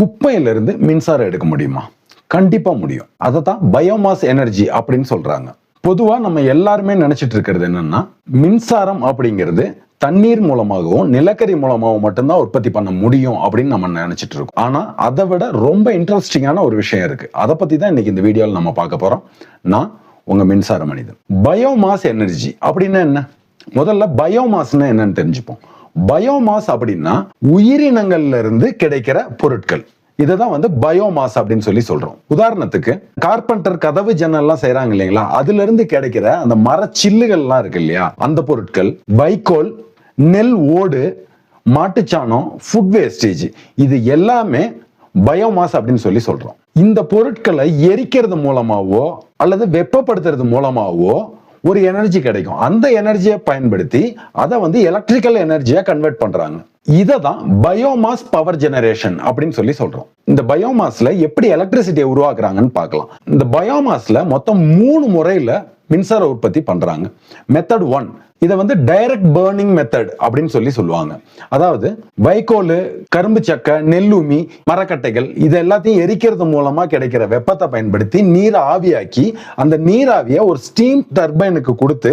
குப்பையிலிருந்து மின்சாரம் எடுக்க முடியுமா? கண்டிப்பா முடியும். அதை தான் பயோமாஸ் எனர்ஜி அப்படின்னு சொல்றாங்க. பொதுவா நம்ம எல்லாருமே நினைச்சிட்டு இருக்கிறது என்னன்னா, மின்சாரம் அப்படிங்கிறது தண்ணீர் மூலமாகவும் நிலக்கரி மூலமாகவும் மட்டும்தான் உற்பத்தி பண்ண முடியும் அப்படின்னு நம்ம நினைச்சிட்டு இருக்கோம். ஆனா அதை விட ரொம்ப இன்ட்ரெஸ்டிங்கான ஒரு விஷயம் இருக்கு. அதை பத்தி தான் இன்னைக்கு இந்த வீடியோவில் நம்ம பார்க்க போறோம். நான் உங்க மின்சார மனிதன். பயோமாஸ் எனர்ஜி அப்படின்னா என்ன? முதல்ல பயோமாஸ்னா என்னன்னு தெரிஞ்சுப்போம். பயோமாஸ் அப்படின்னா உயிரினங்கள்ல இருந்து கிடைக்கிற பொருட்கள். இதைதான் பயோமாஸ் அப்படின்னு சொல்லி சொல்றோம். உதாரணத்துக்கு கார்பெண்டர் கதவு ஜன்னல்லாம் செய்யறாங்க இல்லைங்களா, அதுல இருந்து கிடைக்கிற அந்த மரச்சில்லுகள்லாம் இருக்கு இல்லையா, அந்த பொருட்கள், வைக்கோல், நெல் ஓடு, மாட்டுச்சாணம், ஃபுட் வேஸ்டேஜ், இது எல்லாமே பயோமாஸ் அப்படின்னு சொல்லி சொல்றோம். இந்த பொருட்களை எரிக்கிறது மூலமாவோ அல்லது வெப்பப்படுத்துறது மூலமாவோ ஒரு எனர்ஜி கிடைக்கும். அந்த எனர்ஜியை பயன்படுத்தி அதை எலக்ட்ரிக்கல் எனர்ஜியா கன்வெர்ட் பண்றாங்க. இதை தான் பயோமாஸ் பவர் ஜெனரேஷன் அப்படின்னு சொல்லி சொல்றோம். இந்த பயோமாஸ்ல எப்படி எலக்ட்ரிசிட்டியை உருவாக்குறாங்கன்னு பார்க்கலாம். இந்த பயோமாஸ்ல மொத்தம் 3 முறையில மின்சார உற்பத்தி பண்றாங்க. மெத்தட் 1, இதை டைரக்ட் பர்னிங் மெத்தட் அப்படின்னு சொல்லி சொல்லுவாங்க. அதாவது வைக்கோல், கரும்பு சக்கை, நெல்லுமி, மரக்கட்டைகள் இது எல்லாத்தையும் எரிக்கிறது மூலமா கிடைக்கிற வெப்பத்தை பயன்படுத்தி நீரை ஆவியாக்கி அந்த நீராவியை ஒரு ஸ்டீம் டர்பைனுக்கு கொடுத்து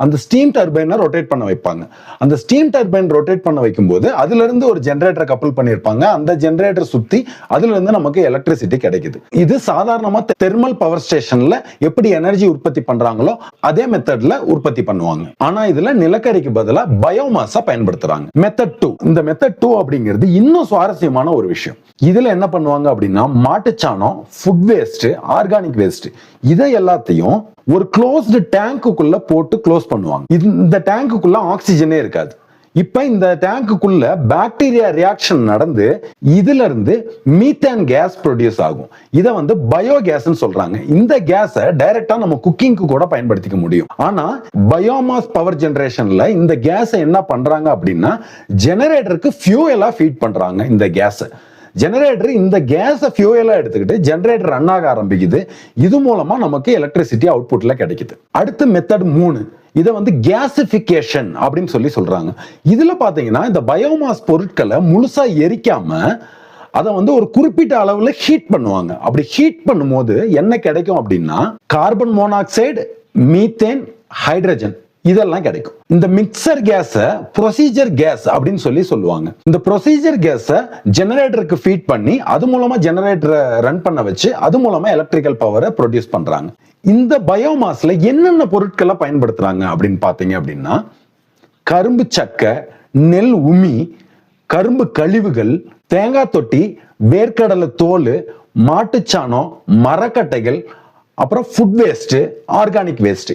அந்த ஸ்டீம் டர்பைனை ரொட்டேட் பண்ண வைப்பாங்க. அந்த ஸ்டீம் டர்பைன் ரொட்டேட் பண்ண வைக்கும்போது அதுல இருந்து ஒரு ஜெனரேட்டர் கப்பல் பண்ணிருப்பாங்க. அந்த ஜெனரேட்டர் சுத்தி அதுல இருந்து நமக்கு எலக்ட்ரிசிட்டி கிடைக்குது. இது சாதாரணமா தெர்மல் பவர் ஸ்டேஷன்ல எப்படி எனர்ஜி உற்பத்தி பண்றாங்களோ அதே மெத்தட்ல உற்பத்தி பண்ணுவாங்க. ஆனா இதுல நிலக்கரிக்கு பதிலா பயோமாஸை பயன்படுத்துறாங்க. மெத்தட் 2, இந்த மெத்தட் 2 அப்படிங்கிறது இன்னும் சுவாரஸ்யமான ஒரு விஷயம். இதுல என்ன பண்ணுவாங்க அப்படின்னா, மாட்டுச்சாணம், ஃபுட் வேஸ்ட், ஆர்கானிக் வேஸ்ட் இதை எல்லாத்தையும் ஒரு க்ளோஸ்டு டேங்குக்குள்ள போட்டு க்ளோஸ் பண்ணுவாங்க. இந்த டேங்குக்குள்ள ஆக்சிஜனே இருக்காது. இப்ப இந்த டேங்குக்குள்ள பாக்டீரியா ரியாக்ஷன் நடந்து இதுல இருந்து மீத்தேன் கேஸ் ப்ரொடியூஸ் ஆகும். இதை பயோகேஸ் சொல்றாங்க. இந்த கேஸை டைரக்டா நம்ம குக்கிங்க்கு கூட பயன்படுத்திக்க முடியும். ஆனா பயோமாஸ் பவர் ஜெனரேஷன்ல இந்த கேஸை என்ன பண்றாங்க அப்படின்னா, ஜெனரேட்டருக்கு ஃபியூயலா ஃபீட் பண்றாங்க. இந்த கேஸை ஜெனரேட்டர் இந்த கேஸை ஃபியூயலா எடுத்துக்கிட்டு ஜெனரேட்டர் ரன் ஆக ஆரம்பிக்குது. இது மூலமா நமக்கு எலக்ட்ரிசிட்டி அவுட்புட்ல கிடைக்குது. அடுத்து மெத்தட் 3, இதை கேசிபிகேஷன் அப்படின்னு சொல்லி சொல்றாங்க. இதுல பாத்தீங்கன்னா இந்த பயோமாஸ் பொருட்களை முழுசா எரிக்காம அதை ஒரு குறிப்பிட்ட அளவுல ஹீட் பண்ணுவாங்க. அப்படி ஹீட் பண்ணும்போது என்ன கிடைக்கும் அப்படின்னா, கார்பன் மோனாக்சைடு, மீத்தேன், ஹைட்ரஜன் இதெல்லாம் கிடைக்கும். இந்த மிக்சர் கேஸை ப்ரொசீஜர் கேஸ் அப்படின்னு சொல்லி சொல்லுவாங்க. இந்த ப்ரொசீஜர் கேஸை ஜெனரேட்டருக்கு ஃபீட் பண்ணி அது மூலமா ஜெனரேட்டரை ரன் பண்ண வச்சு அது மூலமா எலக்ட்ரிக்கல் பவரை ப்ரொடியூஸ் பண்றாங்க. இந்த பயோமாஸ்ல என்னென்ன பொருட்களை பயன்படுத்துறாங்க அப்படின்னு பாத்தீங்க அப்படின்னா, கரும்பு சக்கை, நெல் உமி, கரும்பு கழிவுகள், தேங்காய் தொட்டி, வேர்க்கடலை தோல், மாட்டுச்சாணம், மரக்கட்டைகள், அப்புறம் ஃபுட் வேஸ்ட், ஆர்கானிக் வேஸ்ட்,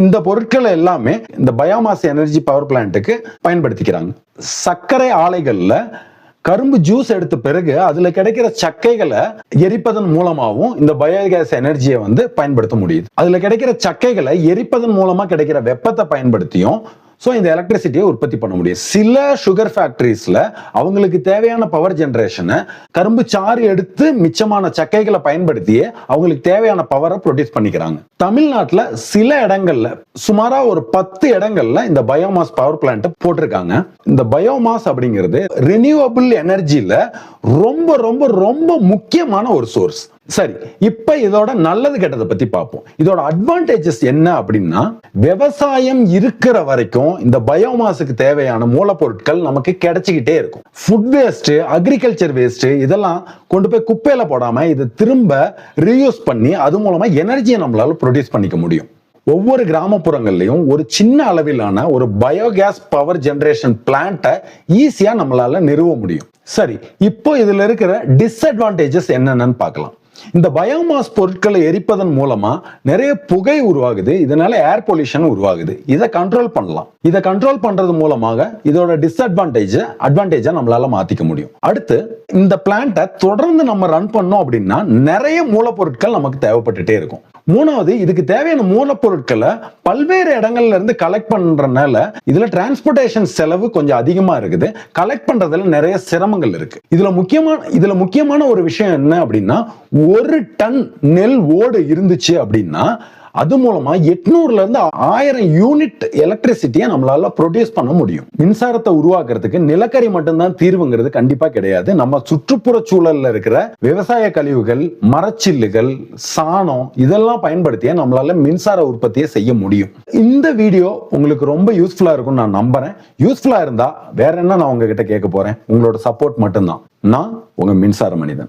இந்த பொருட்கள் எல்லாமே இந்த பயோமாஸ் எனர்ஜி பவர் பிளான்ட்டுக்கு பயன்படுத்திக்கிறாங்க. சர்க்கரை ஆலைகள்ல கரும்பு ஜூஸ் எடுத்த பிறகு அதுல கிடைக்கிற சக்கைகளை எரிப்பதன் மூலமாகவும் இந்த பயோகேஸ் எனர்ஜியை பயன்படுத்த முடியுது. அதுல கிடைக்கிற சக்கைகளை எரிப்பதன் மூலமா கிடைக்கிற வெப்பத்தை பயன்படுத்தியும் இந்த எலக்ட்ரிசிட்டியை உற்பத்தி பண்ண முடியும். சில சுகர் ஃபேக்டரிஸ்ல அவங்களுக்கு தேவையான பவர் ஜெனரேஷனை கரும்பு சாறு எடுத்து மிச்சமான சக்கைகளை பயன்படுத்தியே அவங்களுக்கு தேவையான பவரை ப்ரொடியூஸ் பண்ணிக்கிறாங்க. தமிழ்நாட்டில் சில இடங்கள்ல சுமாரா ஒரு 10 இடங்கள்ல இந்த பயோமாஸ் பவர் பிளான்ட் போட்டிருக்காங்க. இந்த பயோமாஸ் அப்படிங்கிறது ரினியூவபிள் எனர்ஜில ரொம்ப ரொம்ப ரொம்ப முக்கியமான ஒரு சோர்ஸ். சரி, இப்ப இதோட நல்லது கெட்டதை பத்தி பார்ப்போம். இதோட அட்வான்டேஜஸ் என்ன அப்படின்னா, விவசாயம் இருக்கிற வரைக்கும் இந்த பயோமாஸுக்கு தேவையான மூலப்பொருட்கள் நமக்கு கிடைச்சிக்கிட்டே இருக்கும். ஃபுட் வேஸ்ட், அக்ரிகல்ச்சர் வேஸ்ட் இதெல்லாம் கொண்டு போய் குப்பையில போடாம இதை திரும்ப ரீயூஸ் பண்ணி அது மூலமா எனர்ஜியை நம்மளால ப்ரொடியூஸ் பண்ணிக்க முடியும். ஒவ்வொரு கிராமப்புறங்கள்லயும் ஒரு சின்ன அளவிலான ஒரு பயோகேஸ் பவர் ஜெனரேஷன் பிளான்ட்டை ஈஸியா நம்மளால நிறுவ முடியும். சரி, இப்போ இதுல இருக்கிற டிஸ்அட்வான்டேஜஸ் என்னென்னு பார்க்கலாம். இந்த பயோமாஸ் பொருட்களை எரிப்பதன் மூலமா நிறைய புகை உருவாகுது. இதனால ஏர் பொல்யூஷன் உருவாகுது. இதை கண்ட்ரோல் பண்ணலாம். இதை கண்ட்ரோல் பண்றது மூலமாக இதோட அட்வான்டேஜை நம்மளால மாத்திக்க முடியும். அடுத்து இந்த பிளான்ட்டை தொடர்ந்து நம்ம ரன் பண்ணோம் அப்படின்னா நிறைய மூலப்பொருட்கள் நமக்கு தேவைப்பட்டுட்டே இருக்கும். மூணாவது, இதுக்கு தேவையான மூலப்பொருட்களை பல்வேறு இடங்கள்ல இருந்து கலெக்ட் பண்றதுனால இதுல டிரான்ஸ்போர்டேஷன் செலவு கொஞ்சம் அதிகமா இருக்குது. கலெக்ட் பண்றதுல நிறைய சிரமங்கள் இருக்கு. இதுல முக்கியமான ஒரு விஷயம் என்ன அப்படின்னா, 1 டன் நெல் ஓடு இருந்துச்சு அப்படின்னா அது மூலமா 800ல இருந்து 1000 யூனிட் எலக்ட்ரிசிட்டியை நம்மளால ப்ரொடியூஸ் பண்ண முடியும். மின்சாரத்தை உருவாக்குறதுக்கு நிலக்கரி மட்டும்தான் தீர்வுங்கிறது கண்டிப்பா கிடையாது. நம்ம சுற்றுப்புற சூழல்ல இருக்கிற விவசாய கழிவுகள், மரச்சில்லுகள், சாணம் இதெல்லாம் பயன்படுத்தியே நம்மளால மின்சார உற்பத்தியை செய்ய முடியும். இந்த வீடியோ உங்களுக்கு ரொம்ப யூஸ்ஃபுல்லா இருக்கும்னு நான் நம்புறேன். யூஸ்ஃபுல்லா இருந்தா வேற என்ன நான் உங்ககிட்ட கேட்க போறேன்? உங்களோட சப்போர்ட் மட்டும்தான். நான் உங்க மின்சார மனிதன்.